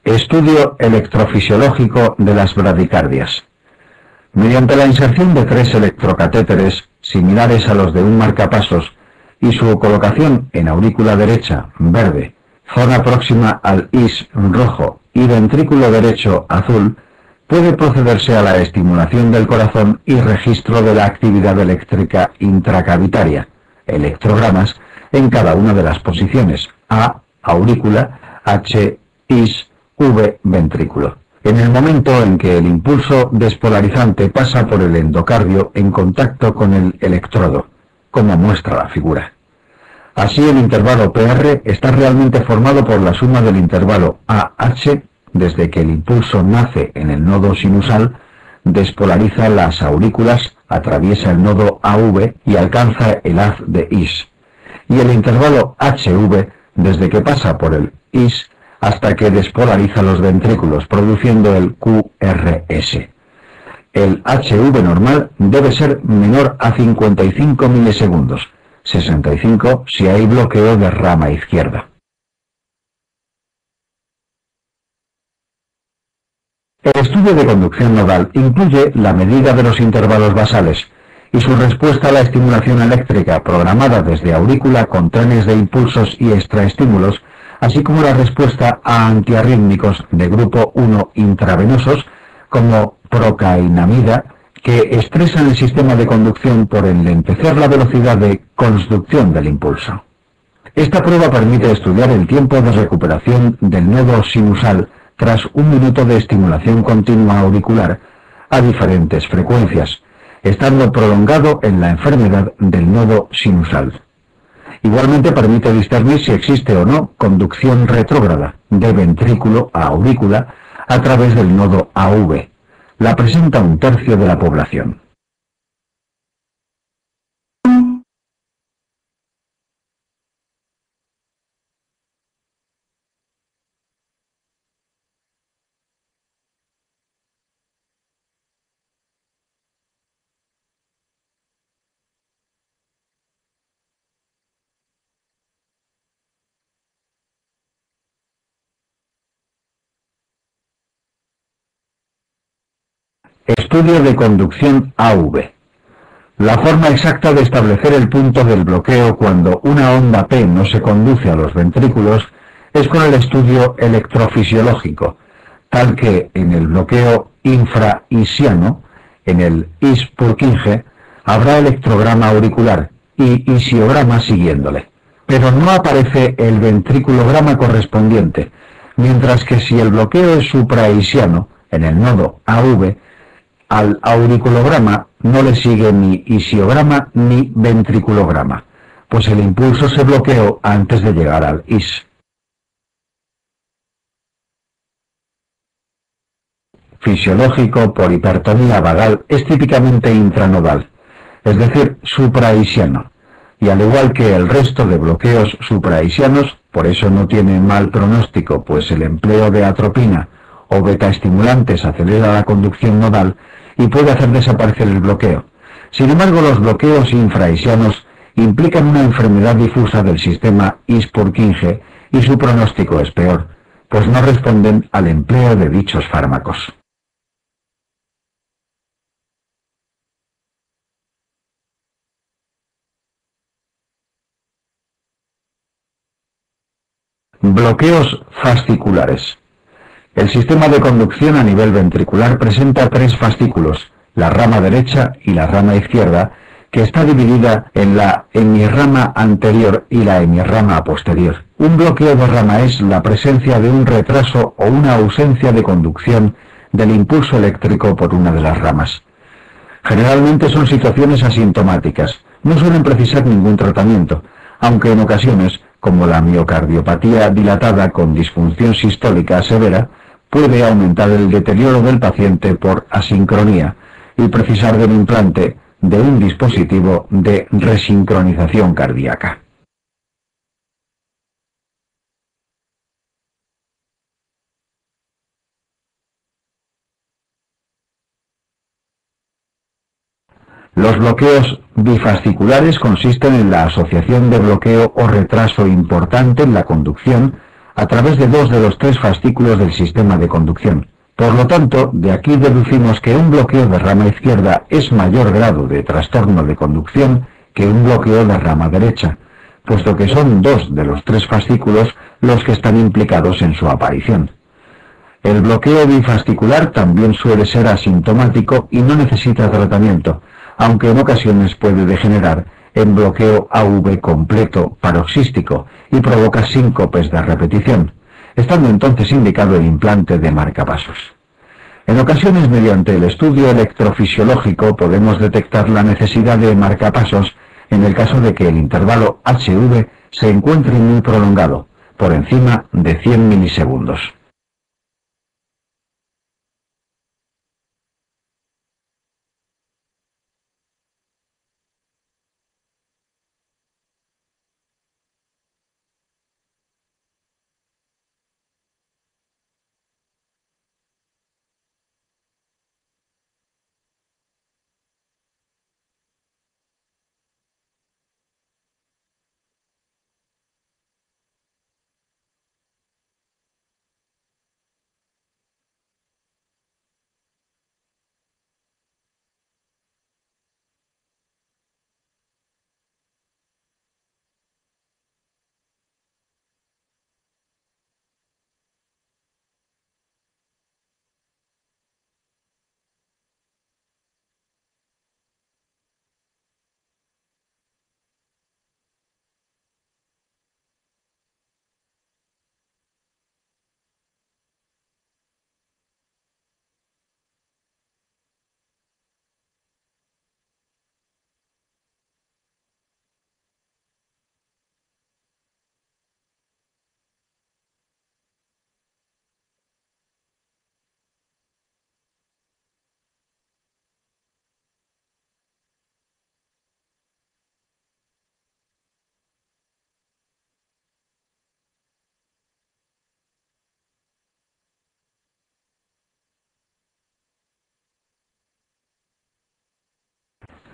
Estudio electrofisiológico de las bradicardias. Mediante la inserción de 3 electrocatéteres similares a los de un marcapasos y su colocación en aurícula derecha, verde, zona próxima al IS, rojo, y ventrículo derecho, azul, puede procederse a la estimulación del corazón y registro de la actividad eléctrica intracavitaria, electrogramas, en cada una de las posiciones A, aurícula, H, IS, V, ventrículo. En el momento en que el impulso despolarizante pasa por el endocardio en contacto con el electrodo, como muestra la figura. Así, el intervalo PR está realmente formado por la suma del intervalo AH, desde que el impulso nace en el nodo sinusal, despolariza las aurículas, atraviesa el nodo AV y alcanza el haz de IS, y el intervalo HV, desde que pasa por el IS, hasta que despolariza los ventrículos, produciendo el QRS. El HV normal debe ser menor a 55 milisegundos, 65 si hay bloqueo de rama izquierda. El estudio de conducción nodal incluye la medida de los intervalos basales y su respuesta a la estimulación eléctrica programada desde aurícula con trenes de impulsos y extraestímulos, así como la respuesta a antiarrítmicos de grupo 1 intravenosos como procainamida, que estresan el sistema de conducción por enlentecer la velocidad de construcción del impulso. Esta prueba permite estudiar el tiempo de recuperación del nodo sinusal tras 1 minuto de estimulación continua auricular a diferentes frecuencias, estando prolongado en la enfermedad del nodo sinusal. Igualmente permite discernir si existe o no conducción retrógrada de ventrículo a aurícula a través del nodo AV. La presenta 1/3 de la población. Estudio de conducción AV. La forma exacta de establecer el punto del bloqueo cuando una onda P no se conduce a los ventrículos es con el estudio electrofisiológico, tal que en el bloqueo infraisiano, en el IS-Purkinje, habrá electrograma auricular y isiograma siguiéndole, pero no aparece el ventriculograma correspondiente, mientras que si el bloqueo es supraisiano, en el nodo AV, al auriculograma no le sigue ni isiograma ni ventriculograma, pues el impulso se bloqueó antes de llegar al IS. Fisiológico por hipertonía vagal es típicamente intranodal, es decir, supraisiano, y al igual que el resto de bloqueos supraisianos, por eso no tiene mal pronóstico, pues el empleo de atropina o betaestimulantes acelera la conducción nodal y puede hacer desaparecer el bloqueo. Sin embargo, los bloqueos infraisianos implican una enfermedad difusa del sistema IS-Purkinje y su pronóstico es peor, pues no responden al empleo de dichos fármacos. Bloqueos fasciculares. El sistema de conducción a nivel ventricular presenta 3 fascículos, la rama derecha y la rama izquierda, que está dividida en la hemiarrama anterior y la hemiarrama posterior. Un bloqueo de rama es la presencia de un retraso o una ausencia de conducción del impulso eléctrico por una de las ramas. Generalmente son situaciones asintomáticas, no suelen precisar ningún tratamiento, aunque en ocasiones, como la miocardiopatía dilatada con disfunción sistólica severa, puede aumentar el deterioro del paciente por asincronía y precisar del implante de un dispositivo de resincronización cardíaca. Los bloqueos bifasciculares consisten en la asociación de bloqueo o retraso importante en la conducción a través de dos de los tres fascículos del sistema de conducción. Por lo tanto, de aquí deducimos que un bloqueo de rama izquierda es mayor grado de trastorno de conducción que un bloqueo de rama derecha, puesto que son dos de los tres fascículos los que están implicados en su aparición. El bloqueo bifascicular también suele ser asintomático y no necesita tratamiento, aunque en ocasiones puede degenerar en bloqueo AV completo paroxístico y provoca síncopes de repetición, estando entonces indicado el implante de marcapasos. En ocasiones, mediante el estudio electrofisiológico, podemos detectar la necesidad de marcapasos en el caso de que el intervalo HV se encuentre muy prolongado, por encima de 100 milisegundos.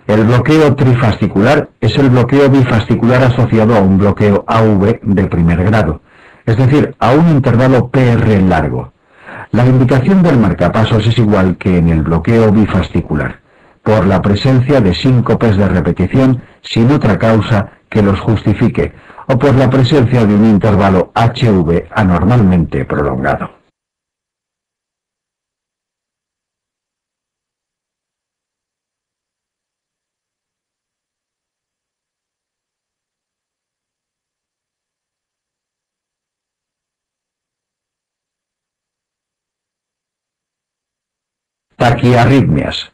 El bloqueo trifascicular es el bloqueo bifascicular asociado a un bloqueo AV de primer grado, es decir, a un intervalo PR largo. La indicación del marcapasos es igual que en el bloqueo bifascicular, por la presencia de síncopes de repetición sin otra causa que los justifique, o por la presencia de un intervalo HV anormalmente prolongado. Taquiarritmias.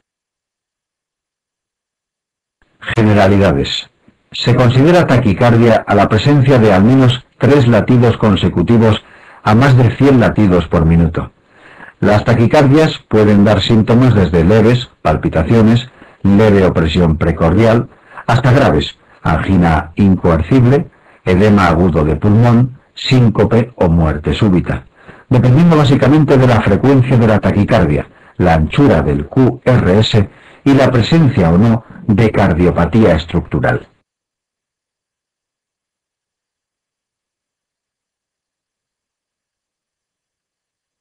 Generalidades. Se considera taquicardia a la presencia de al menos 3 latidos consecutivos a más de 100 latidos por minuto. Las taquicardias pueden dar síntomas desde leves, palpitaciones, leve opresión precordial, hasta graves, angina incoercible, edema agudo de pulmón, síncope o muerte súbita, dependiendo básicamente de la frecuencia de la taquicardia, la anchura del QRS y la presencia o no de cardiopatía estructural.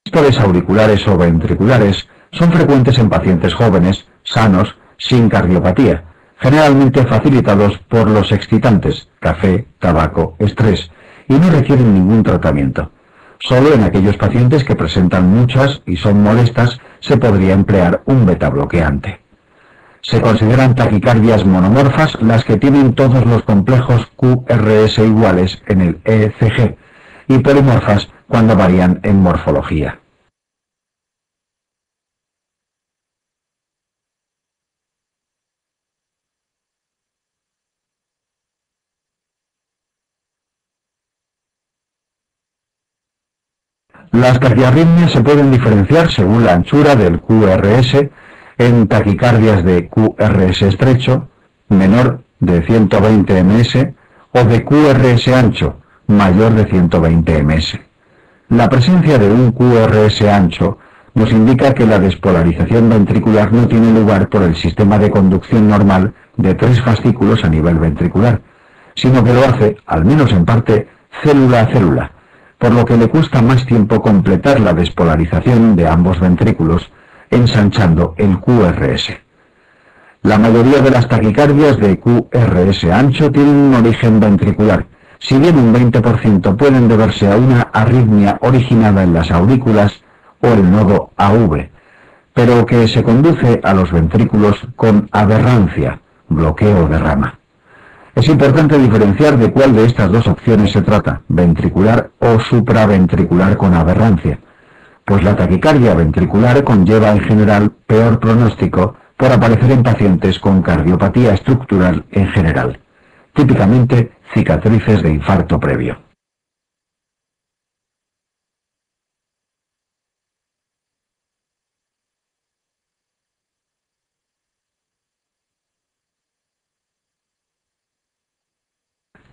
Sístoles auriculares o ventriculares son frecuentes en pacientes jóvenes, sanos, sin cardiopatía, generalmente facilitados por los excitantes, café, tabaco, estrés, y no requieren ningún tratamiento. Solo en aquellos pacientes que presentan muchas y son molestas se podría emplear un betabloqueante. Se consideran taquicardias monomorfas las que tienen todos los complejos QRS iguales en el ECG y polimorfas cuando varían en morfología. Las taquiarritmias se pueden diferenciar según la anchura del QRS en taquicardias de QRS estrecho, menor de 120 ms, o de QRS ancho, mayor de 120 ms. La presencia de un QRS ancho nos indica que la despolarización ventricular no tiene lugar por el sistema de conducción normal de tres fascículos a nivel ventricular, sino que lo hace, al menos en parte, célula a célula, por lo que le cuesta más tiempo completar la despolarización de ambos ventrículos, ensanchando el QRS. La mayoría de las taquicardias de QRS ancho tienen un origen ventricular, si bien un 20% pueden deberse a una arritmia originada en las aurículas o el nodo AV, pero que se conduce a los ventrículos con aberrancia, bloqueo de rama. Es importante diferenciar de cuál de estas dos opciones se trata, ventricular o supraventricular con aberrancia, pues la taquicardia ventricular conlleva en general peor pronóstico por aparecer en pacientes con cardiopatía estructural en general, típicamente cicatrices de infarto previo.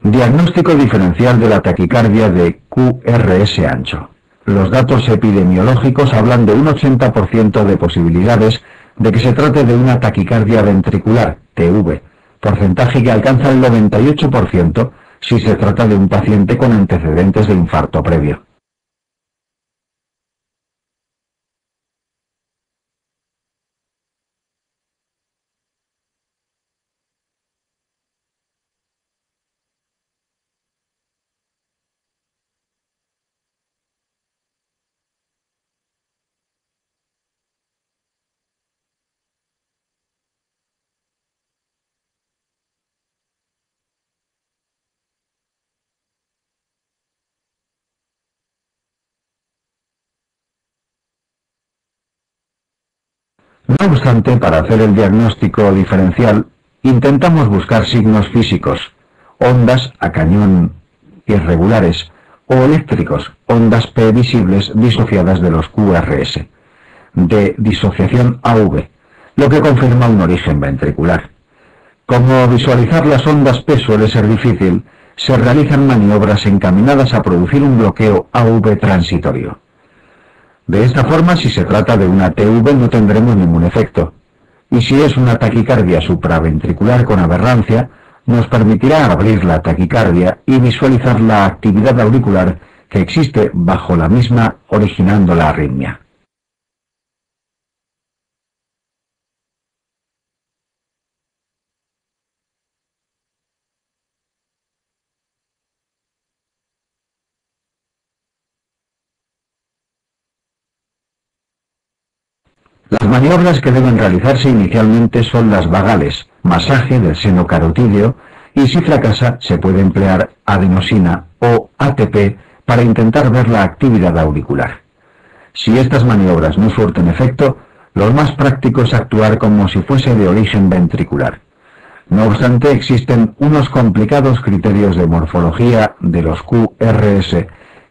Diagnóstico diferencial de la taquicardia de QRS ancho. Los datos epidemiológicos hablan de un 80% de posibilidades de que se trate de una taquicardia ventricular, TV, porcentaje que alcanza el 98% si se trata de un paciente con antecedentes de infarto previo. No obstante, para hacer el diagnóstico diferencial, intentamos buscar signos físicos, ondas a cañón irregulares, o eléctricos, ondas P visibles disociadas de los QRS, de disociación AV, lo que confirma un origen ventricular. Como visualizar las ondas P suele ser difícil, se realizan maniobras encaminadas a producir un bloqueo AV transitorio. De esta forma, si se trata de una TV no tendremos ningún efecto. Y si es una taquicardia supraventricular con aberrancia, nos permitirá abrir la taquicardia y visualizar la actividad auricular que existe bajo la misma, originando la arritmia. Las maniobras que deben realizarse inicialmente son las vagales, masaje del seno carotídeo, y si fracasa se puede emplear adenosina o ATP para intentar ver la actividad auricular. Si estas maniobras no surten efecto, lo más práctico es actuar como si fuese de origen ventricular. No obstante, existen unos complicados criterios de morfología de los QRS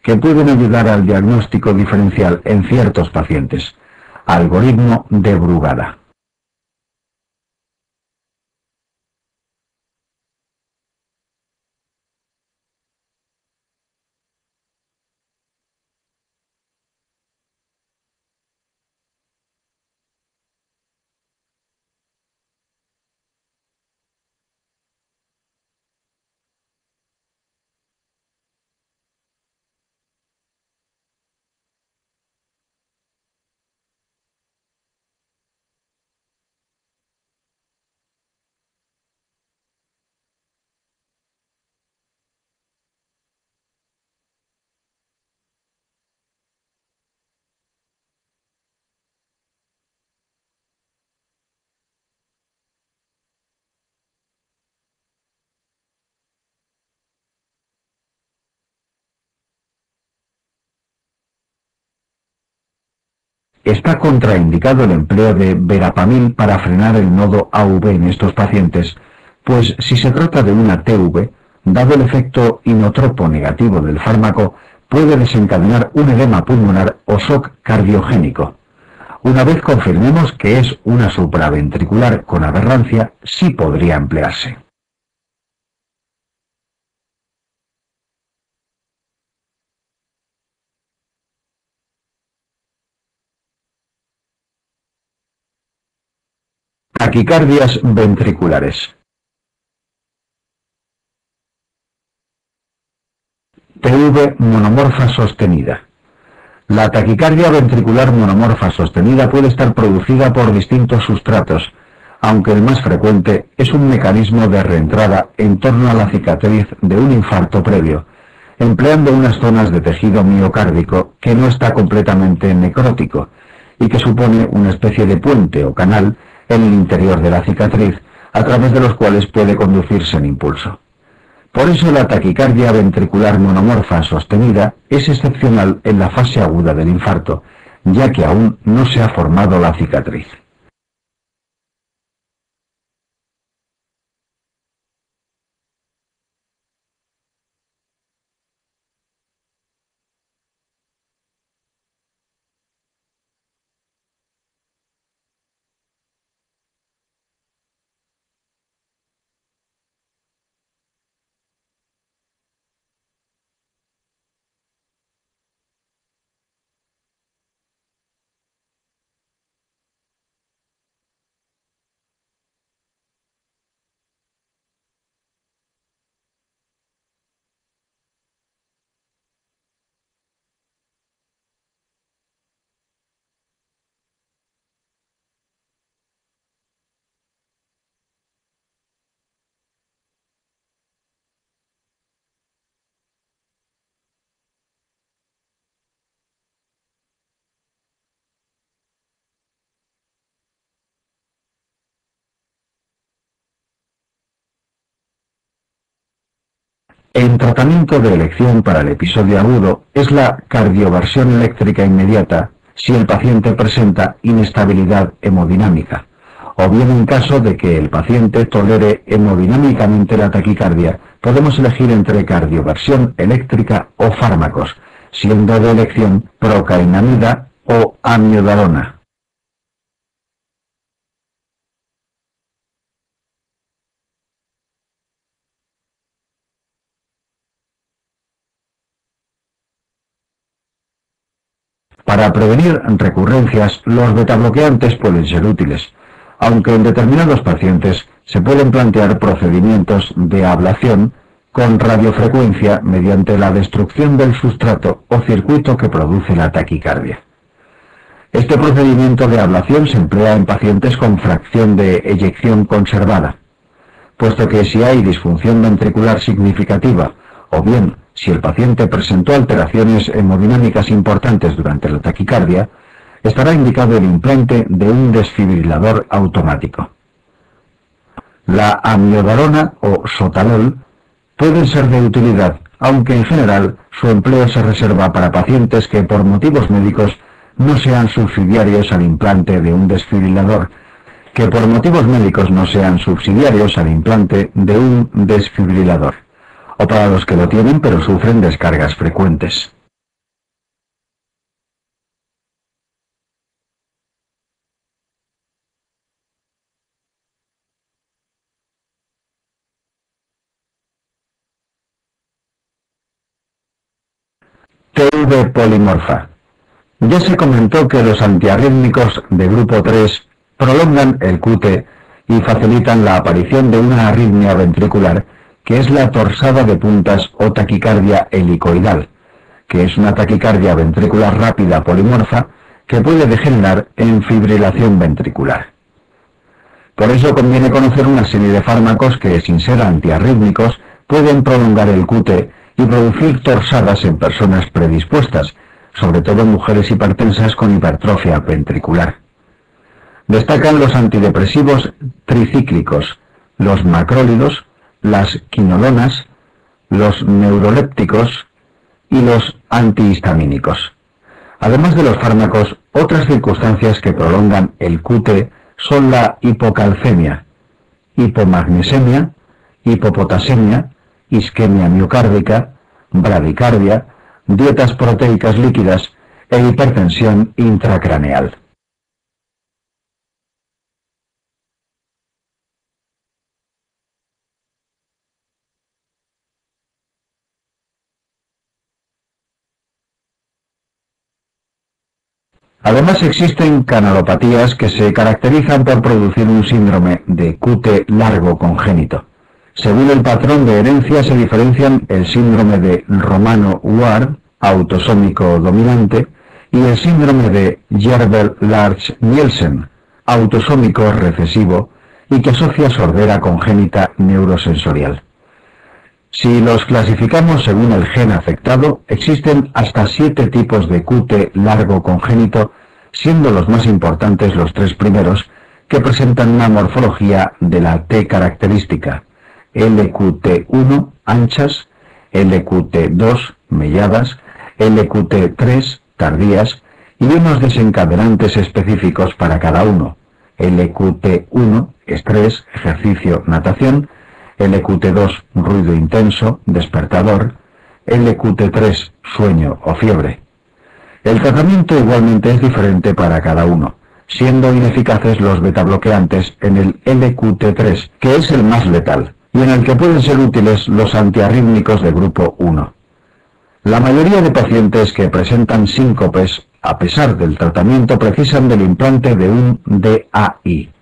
que pueden ayudar al diagnóstico diferencial en ciertos pacientes. Algoritmo de Brugada. Está contraindicado el empleo de verapamil para frenar el nodo AV en estos pacientes, pues si se trata de una TV, dado el efecto inotropo negativo del fármaco, puede desencadenar un edema pulmonar o shock cardiogénico. Una vez confirmemos que es una supraventricular con aberrancia, sí podría emplearse. Taquicardias ventriculares. TV monomorfa sostenida. La taquicardia ventricular monomorfa sostenida puede estar producida por distintos sustratos, aunque el más frecuente es un mecanismo de reentrada en torno a la cicatriz de un infarto previo, empleando unas zonas de tejido miocárdico que no está completamente necrótico y que supone una especie de puente o canal en el interior de la cicatriz, a través de los cuales puede conducirse el impulso. Por eso la taquicardia ventricular monomorfa sostenida es excepcional en la fase aguda del infarto, ya que aún no se ha formado la cicatriz. El tratamiento de elección para el episodio agudo es la cardioversión eléctrica inmediata si el paciente presenta inestabilidad hemodinámica, o bien en caso de que el paciente tolere hemodinámicamente la taquicardia, podemos elegir entre cardioversión eléctrica o fármacos, siendo de elección procainamida o amiodarona. Para prevenir recurrencias, los betabloqueantes pueden ser útiles, aunque en determinados pacientes se pueden plantear procedimientos de ablación con radiofrecuencia mediante la destrucción del sustrato o circuito que produce la taquicardia. Este procedimiento de ablación se emplea en pacientes con fracción de eyección conservada, puesto que si hay disfunción ventricular significativa o bien si el paciente presentó alteraciones hemodinámicas importantes durante la taquicardia, estará indicado el implante de un desfibrilador automático. La amiodarona o sotalol pueden ser de utilidad, aunque en general su empleo se reserva para pacientes que por motivos médicos no sean subsidiarios al implante de un desfibrilador, o para los que lo tienen pero sufren descargas frecuentes. TV polimorfa. Ya se comentó que los antiarrítmicos de grupo 3 prolongan el QT y facilitan la aparición de una arritmia ventricular, que es la torsada de puntas o taquicardia helicoidal, que es una taquicardia ventricular rápida polimorfa que puede degenerar en fibrilación ventricular. Por eso conviene conocer una serie de fármacos que, sin ser antiarrítmicos, pueden prolongar el QT y producir torsadas en personas predispuestas, sobre todo en mujeres hipertensas con hipertrofia ventricular. Destacan los antidepresivos tricíclicos, los macrólidos, las quinolonas, los neurolépticos y los antihistamínicos. Además de los fármacos, otras circunstancias que prolongan el QT son la hipocalcemia, hipomagnesemia, hipopotasemia, isquemia miocárdica, bradicardia, dietas proteicas líquidas e hipertensión intracraneal. Además existen canalopatías que se caracterizan por producir un síndrome de QT largo congénito. Según el patrón de herencia se diferencian el síndrome de Romano-Ward, autosómico dominante, y el síndrome de Jervell-Larch-Nielsen, autosómico recesivo, y que asocia sordera congénita neurosensorial. Si los clasificamos según el gen afectado, existen hasta 7 tipos de QT largo congénito, siendo los más importantes los 3 primeros, que presentan una morfología de la T característica: LQT1 anchas, LQT2 melladas, LQT3 tardías y unos desencadenantes específicos para cada uno: LQT1 estrés, ejercicio, natación; LQT2 ruido intenso, despertador; LQT3 sueño o fiebre. El tratamiento igualmente es diferente para cada uno, siendo ineficaces los betabloqueantes en el LQT3, que es el más letal, y en el que pueden ser útiles los antiarrítmicos de grupo 1. La mayoría de pacientes que presentan síncopes, a pesar del tratamiento, precisan del implante de un DAI.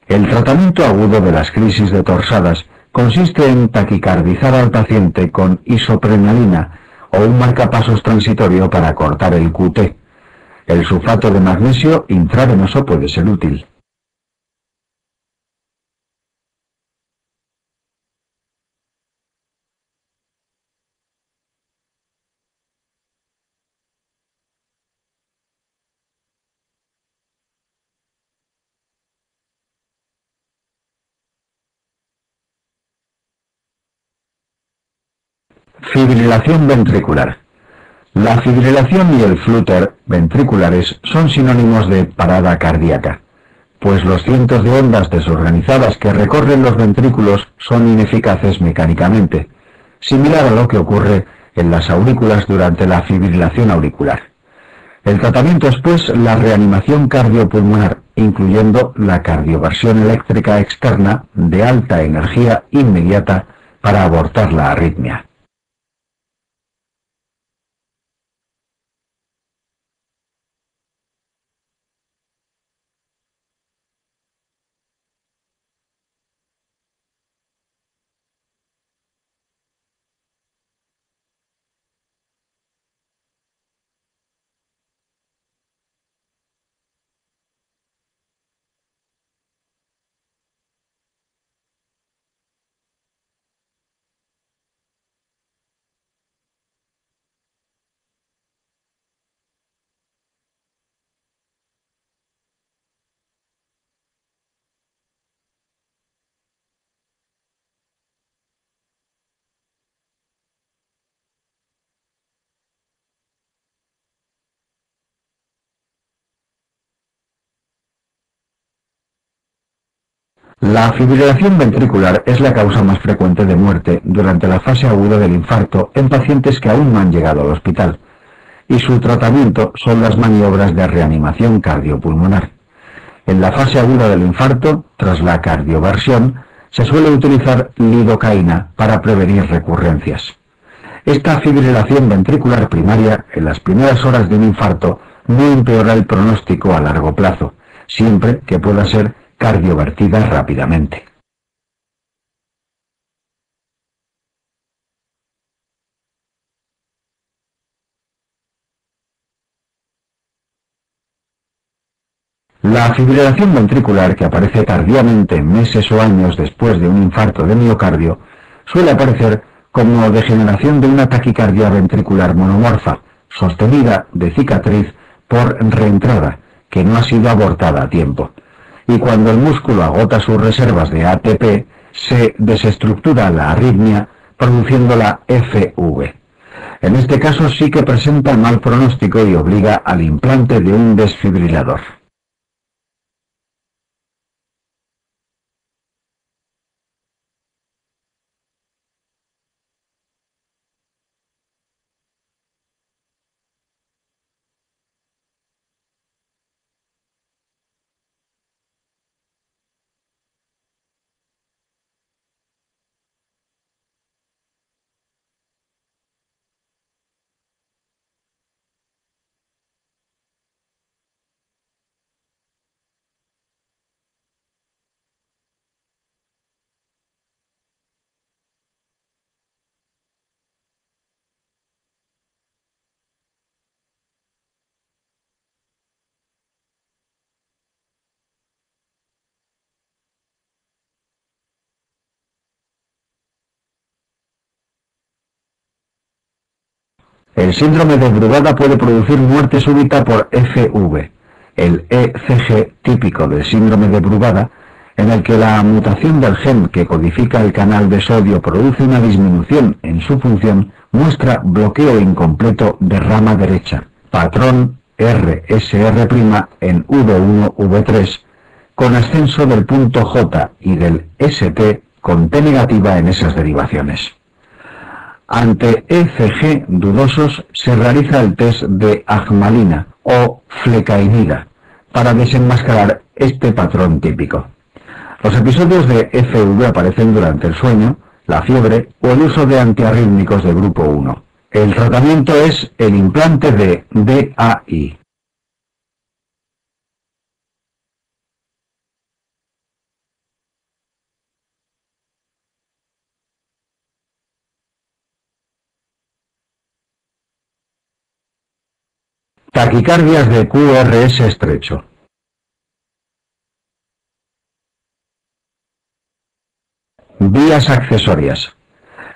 El tratamiento agudo de las crisis de torsadas consiste en taquicardizar al paciente con isoprenalina o un marcapasos transitorio para cortar el QT. El sulfato de magnesio intravenoso puede ser útil. Fibrilación ventricular. La fibrilación y el flúter ventriculares son sinónimos de parada cardíaca, pues los cientos de ondas desorganizadas que recorren los ventrículos son ineficaces mecánicamente, similar a lo que ocurre en las aurículas durante la fibrilación auricular. El tratamiento es, pues, la reanimación cardiopulmonar, incluyendo la cardioversión eléctrica externa de alta energía inmediata para abortar la arritmia. La fibrilación ventricular es la causa más frecuente de muerte durante la fase aguda del infarto en pacientes que aún no han llegado al hospital, y su tratamiento son las maniobras de reanimación cardiopulmonar. En la fase aguda del infarto, tras la cardioversión, se suele utilizar lidocaína para prevenir recurrencias. Esta fibrilación ventricular primaria, en las primeras horas de un infarto, no empeora el pronóstico a largo plazo, siempre que pueda ser cardiovertida rápidamente. La fibrilación ventricular, que aparece tardíamente meses o años después de un infarto de miocardio, suele aparecer como degeneración de una taquicardia ventricular monomorfa, sostenida de cicatriz por reentrada, que no ha sido abortada a tiempo. Y cuando el músculo agota sus reservas de ATP, se desestructura la arritmia, produciendo la FV. En este caso sí que presenta mal pronóstico y obliga al implante de un desfibrilador. El síndrome de Brugada puede producir muerte súbita por FV, el ECG típico del síndrome de Brugada, en el que la mutación del gen que codifica el canal de sodio produce una disminución en su función, muestra bloqueo incompleto de rama derecha, patrón RSR' en V1-V3, con ascenso del punto J y del ST con T negativa en esas derivaciones. Ante ECG dudosos se realiza el test de agmalina o flecainida para desenmascarar este patrón típico. Los episodios de FV aparecen durante el sueño, la fiebre o el uso de antiarrítmicos de grupo 1. El tratamiento es el implante de DAI. Taquicardias de QRS estrecho. Vías accesorias.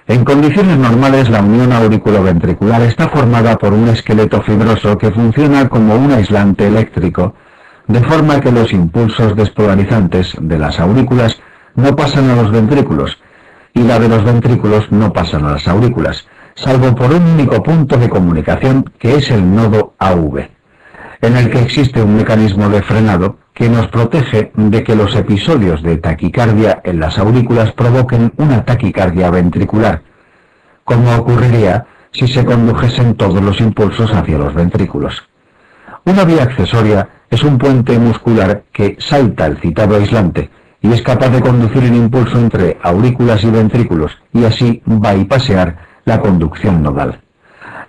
En condiciones normales, la unión auriculoventricular está formada por un esqueleto fibroso que funciona como un aislante eléctrico, de forma que los impulsos despolarizantes de las aurículas no pasan a los ventrículos, y la de los ventrículos no pasan a las aurículas, salvo por un único punto de comunicación que es el nodo AV, en el que existe un mecanismo de frenado que nos protege de que los episodios de taquicardia en las aurículas provoquen una taquicardia ventricular, como ocurriría si se condujesen todos los impulsos hacia los ventrículos. Una vía accesoria es un puente muscular que salta el citado aislante y es capaz de conducir el impulso entre aurículas y ventrículos y así bypassear la conducción nodal.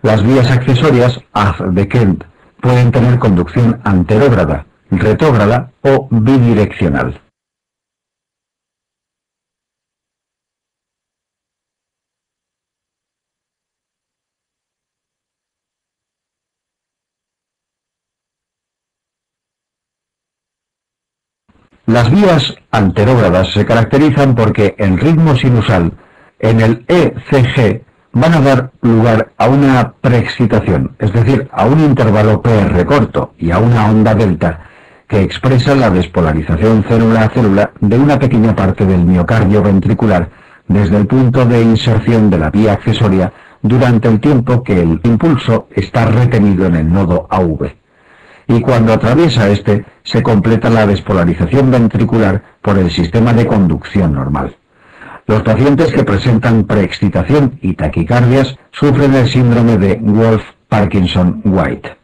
Las vías accesorias AV-Kent pueden tener conducción anterógrada, retrógrada o bidireccional. Las vías anterógradas se caracterizan porque en ritmo sinusal, en el ECG, van a dar lugar a una preexcitación, es decir, a un intervalo PR corto y a una onda delta que expresa la despolarización célula a célula de una pequeña parte del miocardio ventricular desde el punto de inserción de la vía accesoria durante el tiempo que el impulso está retenido en el nodo AV. Y cuando atraviesa este, se completa la despolarización ventricular por el sistema de conducción normal. Los pacientes que presentan preexcitación y taquicardias sufren el síndrome de Wolff-Parkinson-White.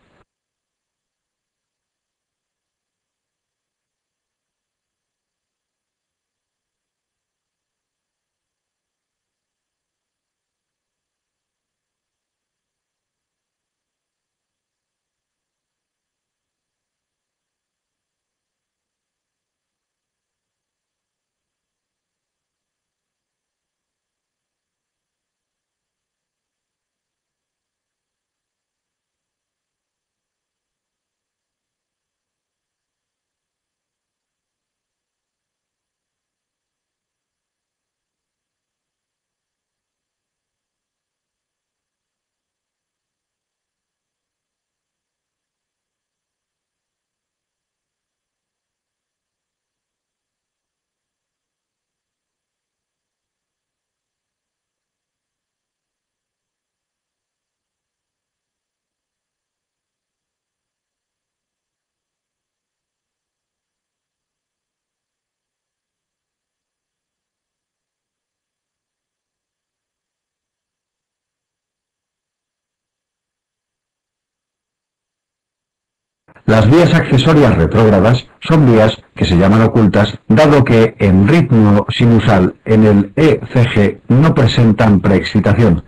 Las vías accesorias retrógradas son vías que se llaman ocultas, dado que en ritmo sinusal en el ECG no presentan preexcitación,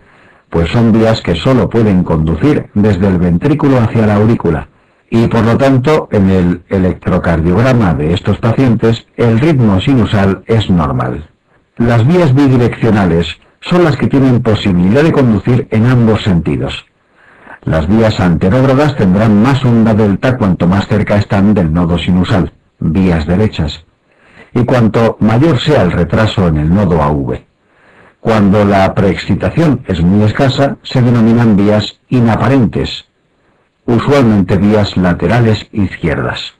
pues son vías que solo pueden conducir desde el ventrículo hacia la aurícula, y por lo tanto en el electrocardiograma de estos pacientes el ritmo sinusal es normal. Las vías bidireccionales son las que tienen posibilidad de conducir en ambos sentidos. Las vías anterógradas tendrán más onda delta cuanto más cerca están del nodo sinusal, vías derechas, y cuanto mayor sea el retraso en el nodo AV. Cuando la preexcitación es muy escasa, se denominan vías inaparentes, usualmente vías laterales izquierdas.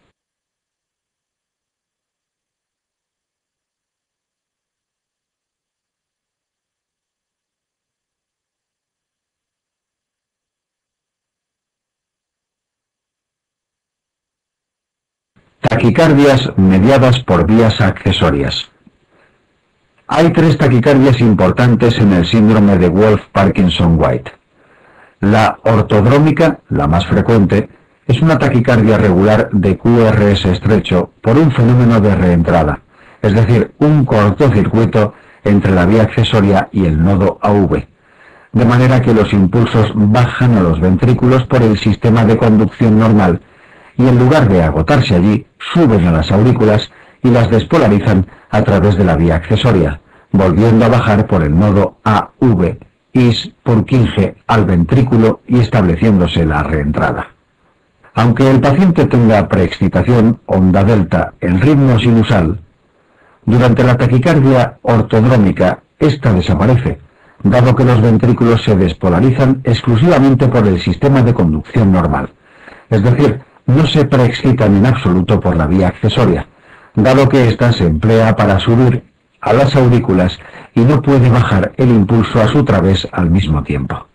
Taquicardias mediadas por vías accesorias. Hay tres taquicardias importantes en el síndrome de Wolff-Parkinson-White. La ortodrómica, la más frecuente, es una taquicardia regular de QRS estrecho por un fenómeno de reentrada, es decir, un cortocircuito entre la vía accesoria y el nodo AV, de manera que los impulsos bajan a los ventrículos por el sistema de conducción normal y en lugar de agotarse allí, suben a las aurículas y las despolarizan a través de la vía accesoria, volviendo a bajar por el nodo AV, IS Purkinje al ventrículo y estableciéndose la reentrada. Aunque el paciente tenga preexcitación, onda delta, en ritmo sinusal, durante la taquicardia ortodrómica, esta desaparece, dado que los ventrículos se despolarizan exclusivamente por el sistema de conducción normal, es decir, no se preexcitan en absoluto por la vía accesoria, dado que ésta se emplea para subir a las aurículas y no puede bajar el impulso a su través al mismo tiempo.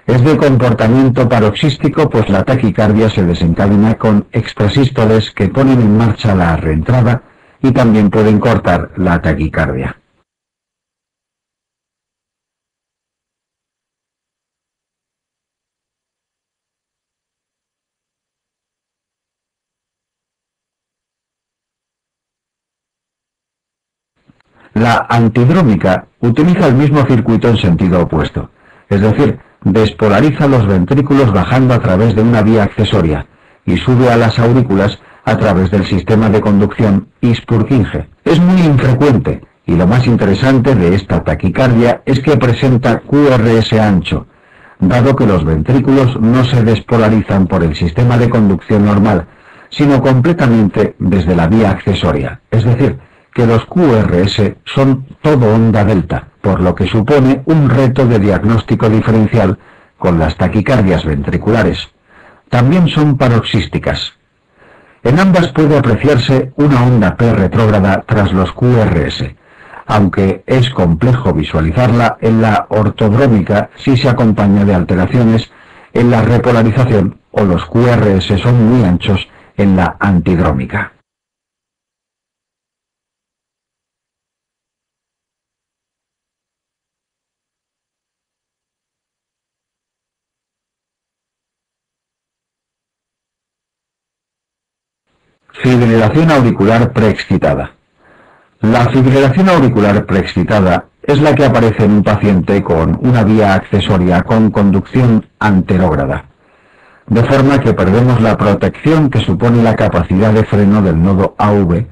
Es de comportamiento paroxístico, pues la taquicardia se desencadena con extrasístoles que ponen en marcha la reentrada y también pueden cortar la taquicardia. La antidrómica utiliza el mismo circuito en sentido opuesto, es decir, despolariza los ventrículos bajando a través de una vía accesoria y sube a las aurículas a través del sistema de conducción His-Purkinje. Es muy infrecuente y lo más interesante de esta taquicardia es que presenta QRS ancho, dado que los ventrículos no se despolarizan por el sistema de conducción normal, sino completamente desde la vía accesoria, es decir, que los QRS son todo onda delta, por lo que supone un reto de diagnóstico diferencial con las taquicardias ventriculares. También son paroxísticas. En ambas puede apreciarse una onda P retrógrada tras los QRS, aunque es complejo visualizarla en la ortodrómica si se acompaña de alteraciones en la repolarización o los QRS son muy anchos en la antidrómica. Fibrilación auricular preexcitada. La fibrilación auricular preexcitada es la que aparece en un paciente con una vía accesoria con conducción anterógrada, de forma que perdemos la protección que supone la capacidad de freno del nodo AV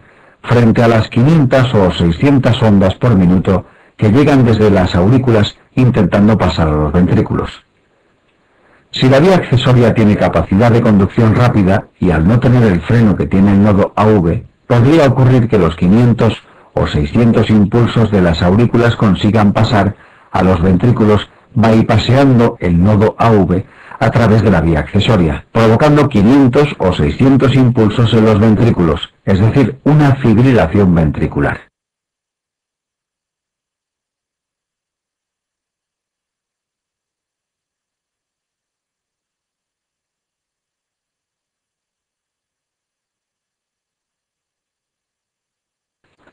frente a las 500 o 600 ondas por minuto que llegan desde las aurículas intentando pasar a los ventrículos. Si la vía accesoria tiene capacidad de conducción rápida y al no tener el freno que tiene el nodo AV, podría ocurrir que los 500 o 600 impulsos de las aurículas consigan pasar a los ventrículos bypaseando el nodo AV a través de la vía accesoria, provocando 500 o 600 impulsos en los ventrículos, es decir, una fibrilación ventricular.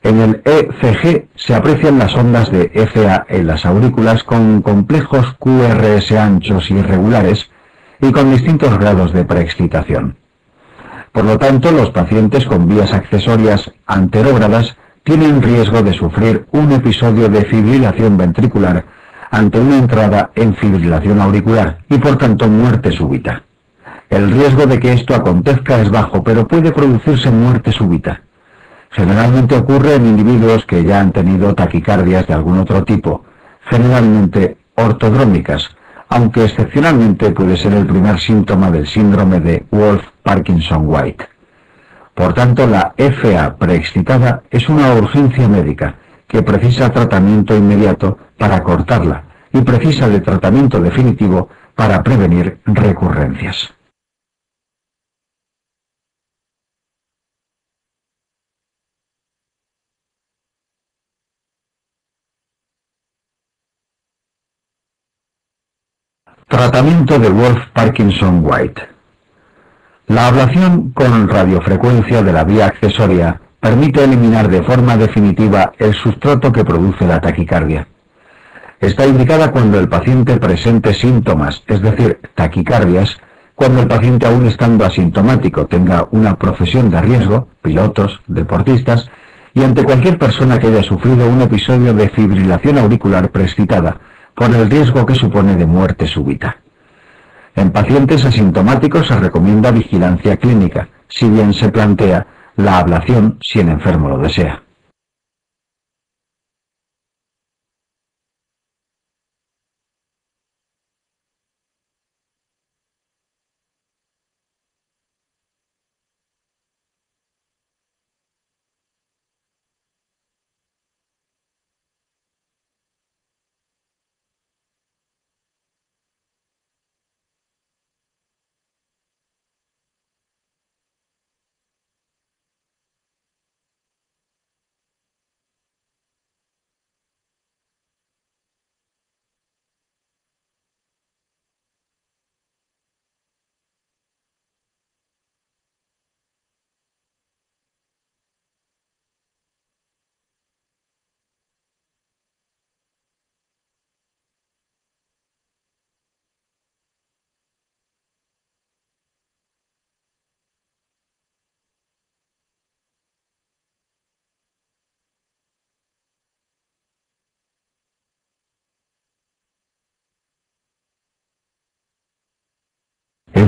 En el ECG se aprecian las ondas de FA en las aurículas con complejos QRS anchos y irregulares y con distintos grados de preexcitación. Por lo tanto, los pacientes con vías accesorias anterógradas tienen riesgo de sufrir un episodio de fibrilación ventricular ante una entrada en fibrilación auricular y por tanto muerte súbita. El riesgo de que esto acontezca es bajo, pero puede producirse muerte súbita. Generalmente ocurre en individuos que ya han tenido taquicardias de algún otro tipo, generalmente ortodrómicas, aunque excepcionalmente puede ser el primer síntoma del síndrome de Wolff-Parkinson-White. Por tanto, la FA preexcitada es una urgencia médica que precisa tratamiento inmediato para cortarla y precisa de tratamiento definitivo para prevenir recurrencias. Tratamiento de Wolff-Parkinson-White. La ablación con radiofrecuencia de la vía accesoria permite eliminar de forma definitiva el sustrato que produce la taquicardia. Está indicada cuando el paciente presente síntomas, es decir, taquicardias, cuando el paciente aún estando asintomático tenga una profesión de riesgo, pilotos, deportistas, y ante cualquier persona que haya sufrido un episodio de fibrilación auricular preexcitada, por el riesgo que supone de muerte súbita. En pacientes asintomáticos se recomienda vigilancia clínica, si bien se plantea la ablación si el enfermo lo desea.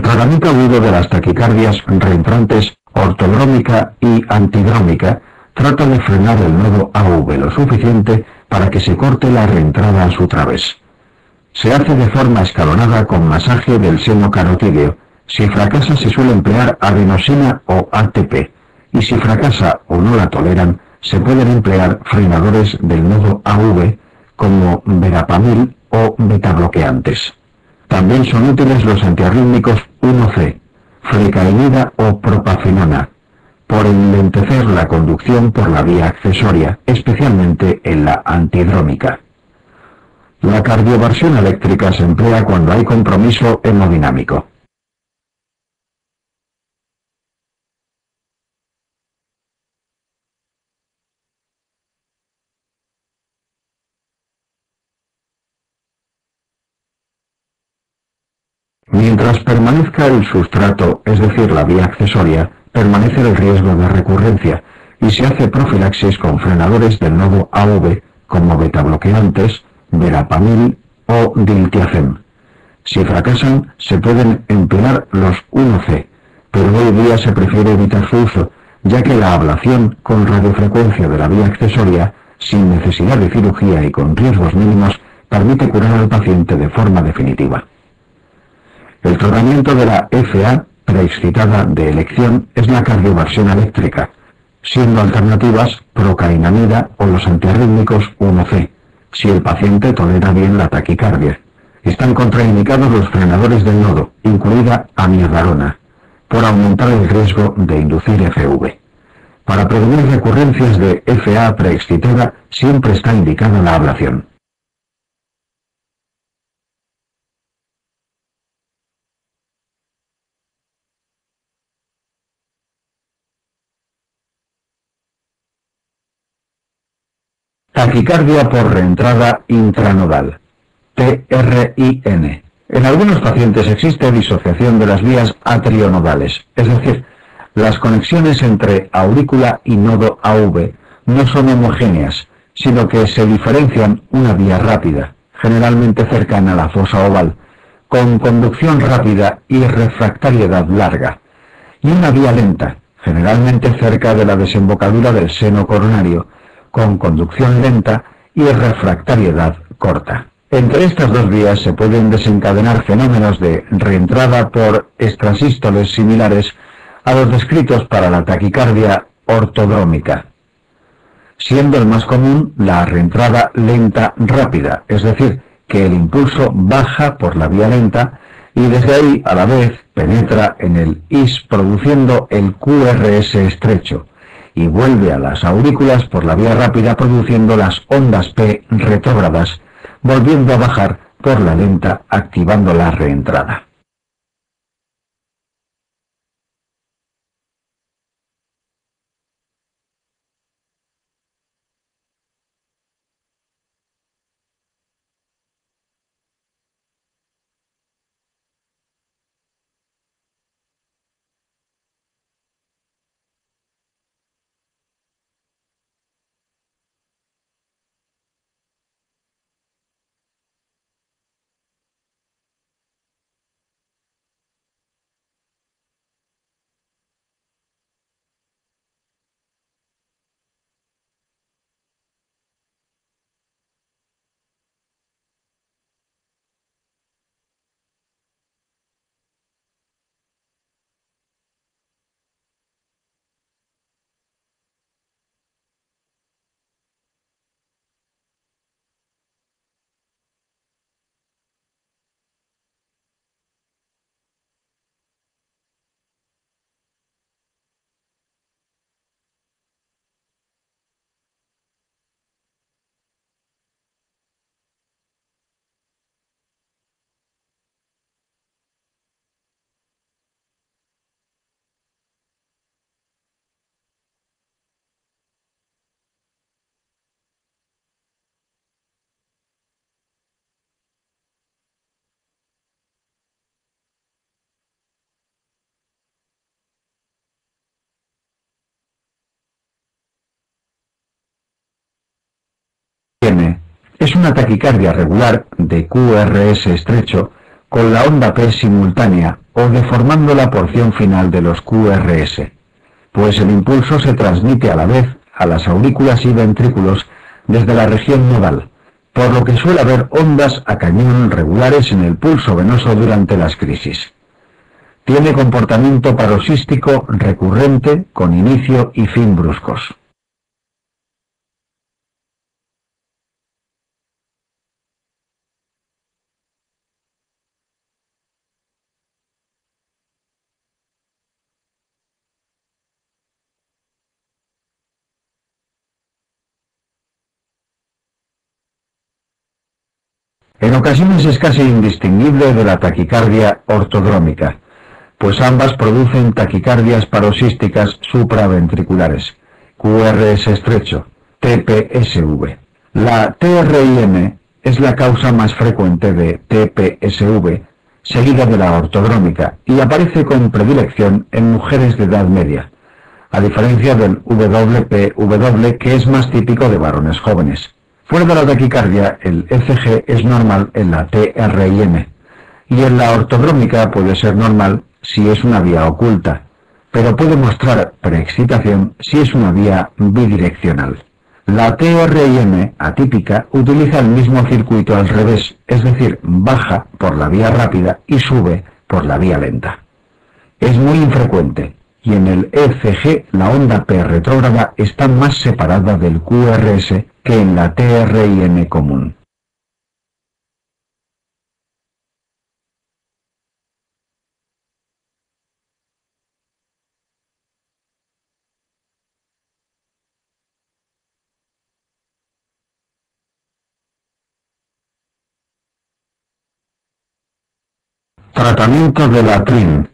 tratamiento agudo de las taquicardias reentrantes ortodrómica y antidrómica trata de frenar el nodo AV lo suficiente para que se corte la reentrada a su través. Se hace de forma escalonada con masaje del seno carotídeo. Si fracasa se suele emplear adenosina o ATP, y si fracasa o no la toleran, se pueden emplear frenadores del nodo AV como verapamil o betabloqueantes. También son útiles los antiarrítmicos 1C, frecainida o propafenona, por enlentecer la conducción por la vía accesoria, especialmente en la antidrómica. La cardioversión eléctrica se emplea cuando hay compromiso hemodinámico. Mientras permanezca el sustrato, es decir, la vía accesoria, permanece el riesgo de recurrencia y se hace profilaxis con frenadores del nodo AV como betabloqueantes, verapamil o diltiazem. Si fracasan, se pueden emplear los 1C, pero hoy día se prefiere evitar su uso, ya que la ablación con radiofrecuencia de la vía accesoria, sin necesidad de cirugía y con riesgos mínimos, permite curar al paciente de forma definitiva. El tratamiento de la FA preexcitada de elección es la cardioversión eléctrica, siendo alternativas procainamida o los antiarrítmicos 1C, si el paciente tolera bien la taquicardia. Están contraindicados los frenadores del nodo, incluida amiodarona, por aumentar el riesgo de inducir FV. Para prevenir recurrencias de FA preexcitada siempre está indicada la ablación. Taquicardia por reentrada intranodal, TRIN. En algunos pacientes existe disociación de las vías atrionodales, es decir, las conexiones entre aurícula y nodo AV no son homogéneas, sino que se diferencian una vía rápida, generalmente cercana a la fosa oval, con conducción rápida y refractariedad larga, y una vía lenta, generalmente cerca de la desembocadura del seno coronario, con conducción lenta y refractariedad corta. Entre estas dos vías se pueden desencadenar fenómenos de reentrada por extrasístoles similares a los descritos para la taquicardia ortodrómica, siendo el más común la reentrada lenta rápida, es decir, que el impulso baja por la vía lenta y desde ahí a la vez penetra en el IS produciendo el QRS estrecho, y vuelve a las aurículas por la vía rápida produciendo las ondas P retrógradas, volviendo a bajar por la lenta activando la reentrada. Es una taquicardia regular de QRS estrecho con la onda P simultánea o deformando la porción final de los QRS, pues el impulso se transmite a la vez a las aurículas y ventrículos desde la región nodal, por lo que suele haber ondas a cañón regulares en el pulso venoso durante las crisis. Tiene comportamiento paroxístico recurrente con inicio y fin bruscos. En ocasiones es casi indistinguible de la taquicardia ortodrómica, pues ambas producen taquicardias paroxísticas supraventriculares, QRS estrecho, TPSV. La TRIM es la causa más frecuente de TPSV, seguida de la ortodrómica, y aparece con predilección en mujeres de edad media, a diferencia del WPW, que es más típico de varones jóvenes. Fuera de la taquicardia, el ECG es normal en la TRIM, y en la ortodrómica puede ser normal si es una vía oculta, pero puede mostrar preexcitación si es una vía bidireccional. La TRIM atípica utiliza el mismo circuito al revés, es decir, baja por la vía rápida y sube por la vía lenta. Es muy infrecuente, y en el ECG la onda P retrógrada está más separada del QRS que en la TRIM común. Tratamiento de la TRIM.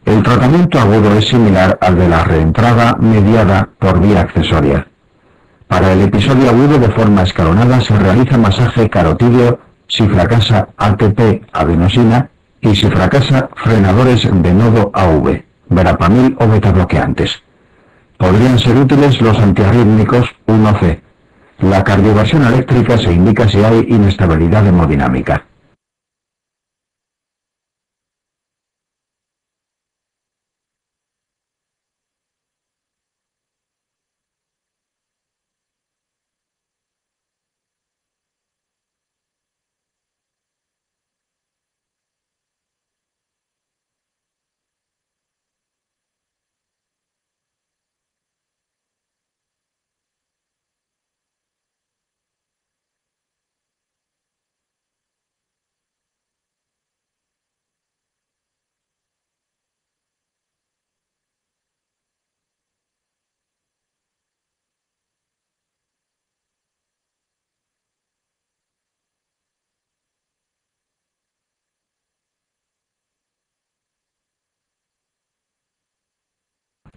El tratamiento agudo es similar al de la reentrada mediada por vía accesoria. Para el episodio agudo de forma escalonada se realiza masaje carotídeo si fracasa ATP adenosina y si fracasa frenadores de nodo AV, verapamil o betabloqueantes. Podrían ser útiles los antiarrítmicos 1C. La cardioversión eléctrica se indica si hay inestabilidad hemodinámica.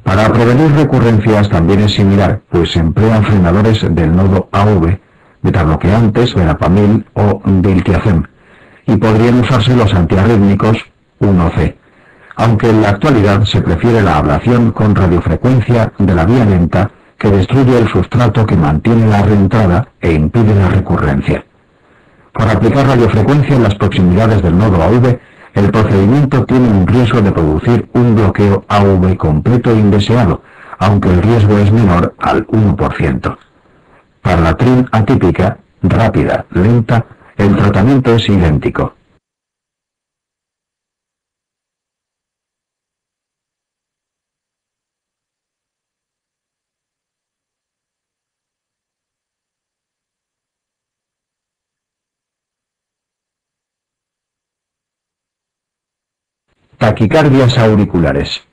Para prevenir recurrencias también es similar, pues se emplean frenadores del nodo AV, betabloqueantes, verapamil o diltiazem, y podrían usarse los antiarrítmicos 1C, aunque en la actualidad se prefiere la ablación con radiofrecuencia de la vía lenta que destruye el sustrato que mantiene la reentrada e impide la recurrencia. Por aplicar radiofrecuencia en las proximidades del nodo AV, el procedimiento tiene un riesgo de producir un bloqueo AV completo e indeseado, aunque el riesgo es menor al 1%. Para la TRIM atípica, rápida, lenta, el tratamiento es idéntico. Taquicardias auriculares.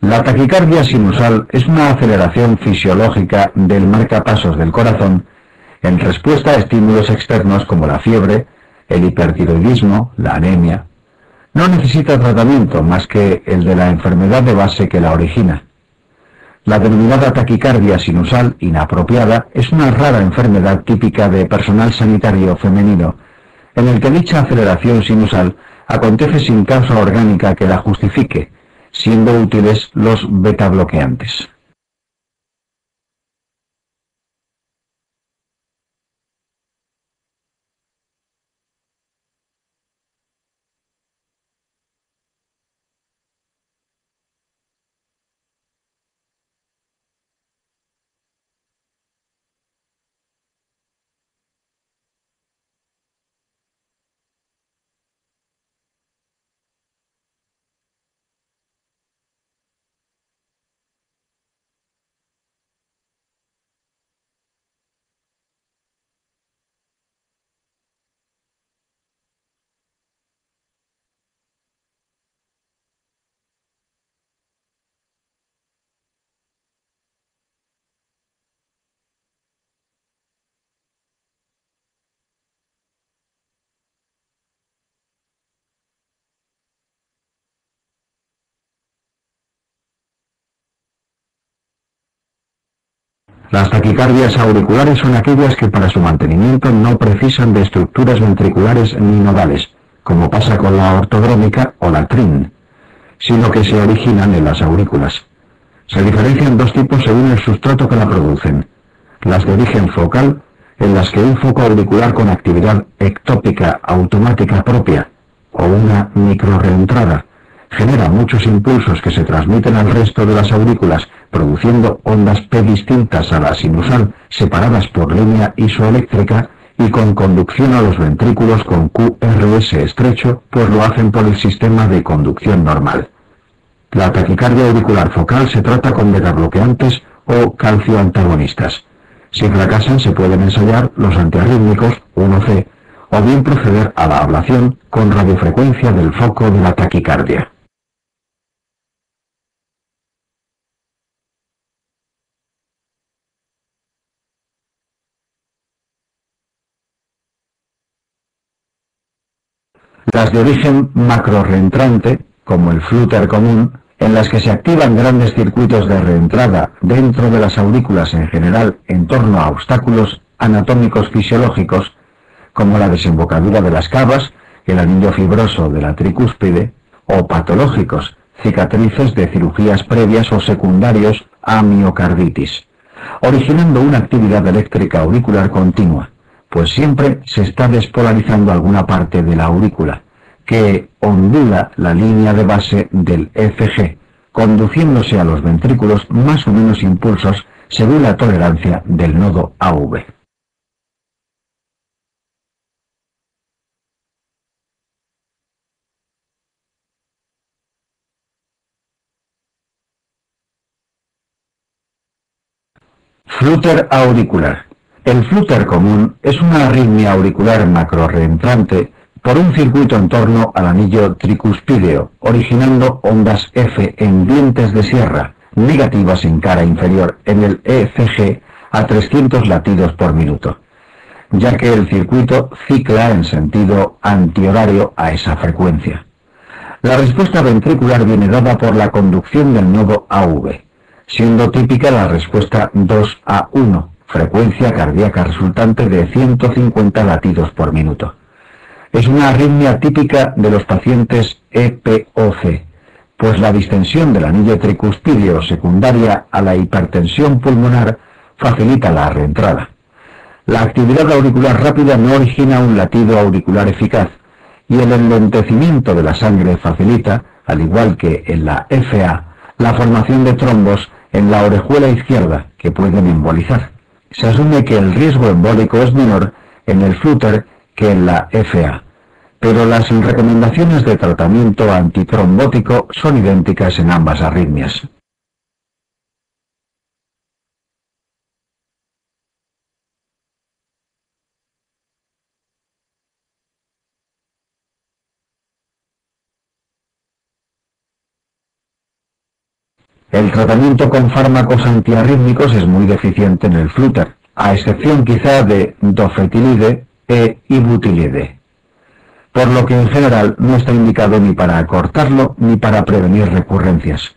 La taquicardia sinusal es una aceleración fisiológica del marcapasos del corazón en respuesta a estímulos externos como la fiebre, el hipertiroidismo, la anemia. No necesita tratamiento más que el de la enfermedad de base que la origina. La denominada taquicardia sinusal inapropiada es una rara enfermedad típica de personal sanitario femenino, en el que dicha aceleración sinusal acontece sin causa orgánica que la justifique, siendo útiles los betabloqueantes. Las taquicardias auriculares son aquellas que para su mantenimiento no precisan de estructuras ventriculares ni nodales, como pasa con la ortodrómica o la TRIN, sino que se originan en las aurículas. Se diferencian dos tipos según el sustrato que la producen: las de origen focal, en las que un foco auricular con actividad ectópica automática propia, o una microreentrada, genera muchos impulsos que se transmiten al resto de las aurículas, produciendo ondas P distintas a la sinusal, separadas por línea isoeléctrica y con conducción a los ventrículos con QRS estrecho, pues lo hacen por el sistema de conducción normal. La taquicardia auricular focal se trata con betabloqueantes o calcioantagonistas. Si fracasan, se pueden ensayar los antiarrítmicos 1C o bien proceder a la ablación con radiofrecuencia del foco de la taquicardia. Las de origen macroreentrante, como el flúter común, en las que se activan grandes circuitos de reentrada dentro de las aurículas en general en torno a obstáculos anatómicos fisiológicos, como la desembocadura de las cavas, el anillo fibroso de la tricúspide, o patológicos, cicatrices de cirugías previas o secundarios a miocarditis, originando una actividad eléctrica auricular continua, pues siempre se está despolarizando alguna parte de la aurícula, que ondula la línea de base del ECG, conduciéndose a los ventrículos más o menos impulsos según la tolerancia del nodo AV. Flúter auricular. El flúter común es una arritmia auricular macroreentrante por un circuito en torno al anillo tricuspideo, originando ondas F en dientes de sierra, negativas en cara inferior en el ECG a 300 latidos por minuto, ya que el circuito cicla en sentido antihorario a esa frecuencia. La respuesta ventricular viene dada por la conducción del nodo AV, siendo típica la respuesta 2A1, frecuencia cardíaca resultante de 150 latidos por minuto. Es una arritmia típica de los pacientes EPOC, pues la distensión del anillo tricuspideo secundaria a la hipertensión pulmonar facilita la reentrada. La actividad auricular rápida no origina un latido auricular eficaz, y el enlentecimiento de la sangre facilita, al igual que en la FA, la formación de trombos en la orejuela izquierda que pueden embolizar. Se asume que el riesgo embólico es menor en el flúter que en la FA, pero las recomendaciones de tratamiento antitrombótico son idénticas en ambas arritmias. El tratamiento con fármacos antiarrítmicos es muy deficiente en el flúter, a excepción quizá de dofetilide e ibutilide, por lo que en general no está indicado ni para cortarlo ni para prevenir recurrencias.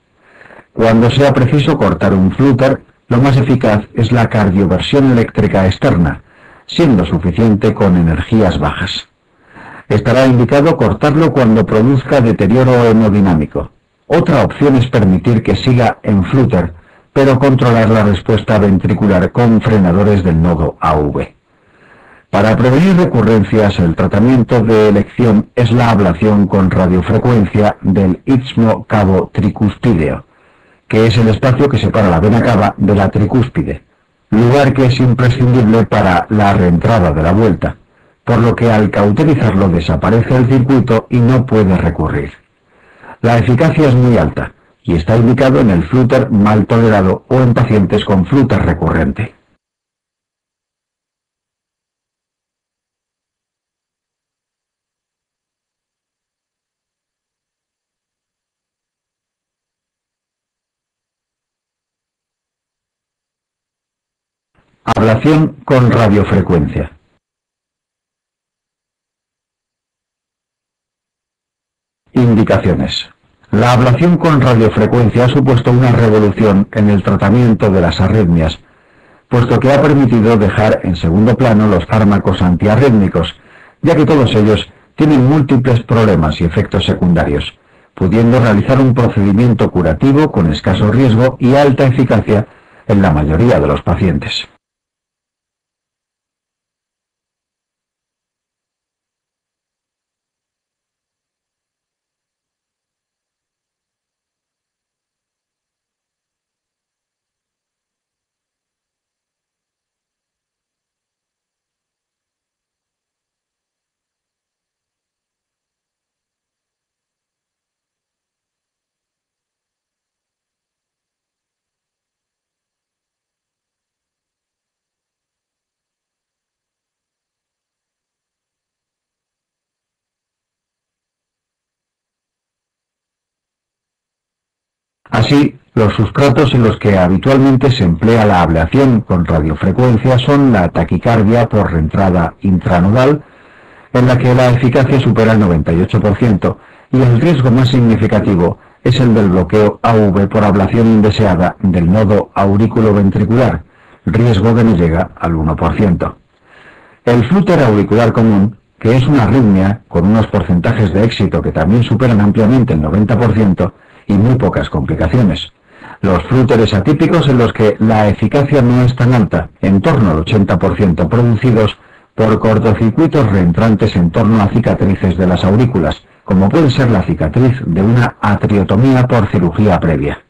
Cuando sea preciso cortar un flúter, lo más eficaz es la cardioversión eléctrica externa, siendo suficiente con energías bajas. Estará indicado cortarlo cuando produzca deterioro hemodinámico. Otra opción es permitir que siga en flúter, pero controlar la respuesta ventricular con frenadores del nodo AV. Para prevenir recurrencias, el tratamiento de elección es la ablación con radiofrecuencia del istmo cavo tricuspideo, que es el espacio que separa la vena cava de la tricúspide, lugar que es imprescindible para la reentrada de la vuelta, por lo que al cauterizarlo desaparece el circuito y no puede recurrir. La eficacia es muy alta y está indicado en el flúter mal tolerado o en pacientes con flúter recurrente. Ablación con radiofrecuencia. Indicaciones. La ablación con radiofrecuencia ha supuesto una revolución en el tratamiento de las arritmias, puesto que ha permitido dejar en segundo plano los fármacos antiarrítmicos, ya que todos ellos tienen múltiples problemas y efectos secundarios, pudiendo realizar un procedimiento curativo con escaso riesgo y alta eficacia en la mayoría de los pacientes. Así, los sustratos en los que habitualmente se emplea la ablación con radiofrecuencia son la taquicardia por reentrada intranodal, en la que la eficacia supera el 98%, y el riesgo más significativo es el del bloqueo AV por ablación indeseada del nodo aurículo-ventricular, riesgo que no llega al 1%. El flúter auricular común, que es una arritmia con unos porcentajes de éxito que también superan ampliamente el 90% y muy pocas complicaciones. Los flúteres atípicos en los que la eficacia no es tan alta, en torno al 80%, producidos por cortocircuitos reentrantes en torno a cicatrices de las aurículas, como puede ser la cicatriz de una atriotomía por cirugía previa.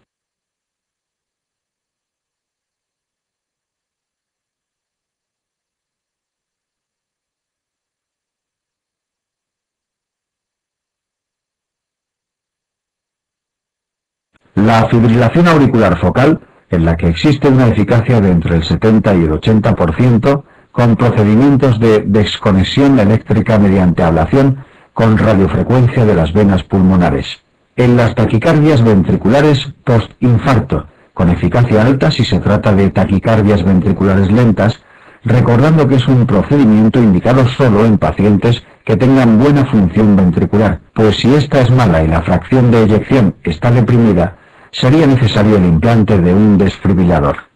La fibrilación auricular focal, en la que existe una eficacia de entre el 70 y el 80%, con procedimientos de desconexión eléctrica mediante ablación con radiofrecuencia de las venas pulmonares. En las taquicardias ventriculares postinfarto, con eficacia alta si se trata de taquicardias ventriculares lentas, recordando que es un procedimiento indicado solo en pacientes que tengan buena función ventricular, pues si esta es mala y la fracción de eyección está deprimida, sería necesario el implante de un desfibrilador.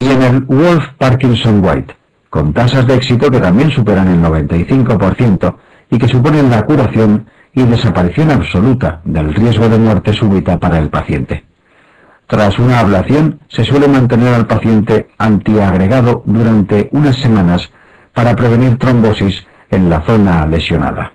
Y en el Wolff-Parkinson-White, con tasas de éxito que también superan el 95% y que suponen la curación y desaparición absoluta del riesgo de muerte súbita para el paciente. Tras una ablación, se suele mantener al paciente antiagregado durante unas semanas para prevenir trombosis en la zona lesionada.